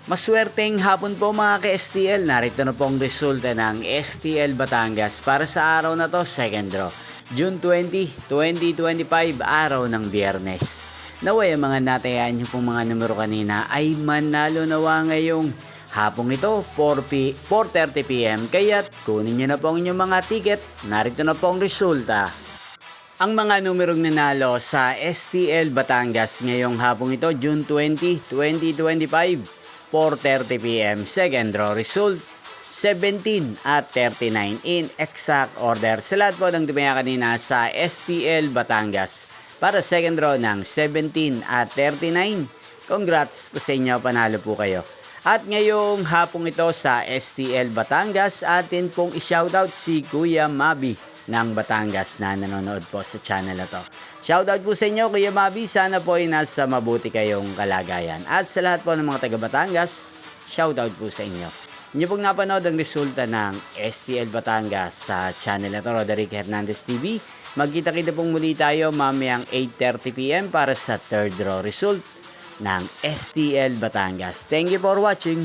Maswerteng hapon po mga ka-STL. Narito na po ang resulta ng STL Batangas para sa araw na to, second draw. June 20, 2025, araw ng Biyernes. Naway ang mga natayan nyo pong mga numero kanina ay manalo nawa ngayong hapong ito, 4:30pm. Kaya't kunin nyo na po ang inyong mga ticket. Narito na po ang resulta. Ang mga numerong nanalo sa STL Batangas ngayong hapong ito, June 20, 2025. 4:30pm. Second draw result 17 at 39 in exact order. Sa lahat po ng tumaya kanina sa STL Batangas para second draw ng 17 at 39. Congrats po sa inyo, panalo po kayo. At ngayong hapong ito sa STL Batangas, atin pong i-shoutout si Kuya Mabi ng Batangas na nanonood po sa channel na to. Shoutout po sa inyo, Kuya Mabi. Sana po ay nasa mabuti kayong kalagayan. At sa lahat po ng mga taga Batangas, shoutout po sa inyo. Inyo pong napanood ang resulta ng STL Batangas sa channel na to, Roderick Hernandez TV. Magkita-kita pong muli tayo mamayang 8:30pm para sa third draw result ng STL Batangas. Thank you for watching.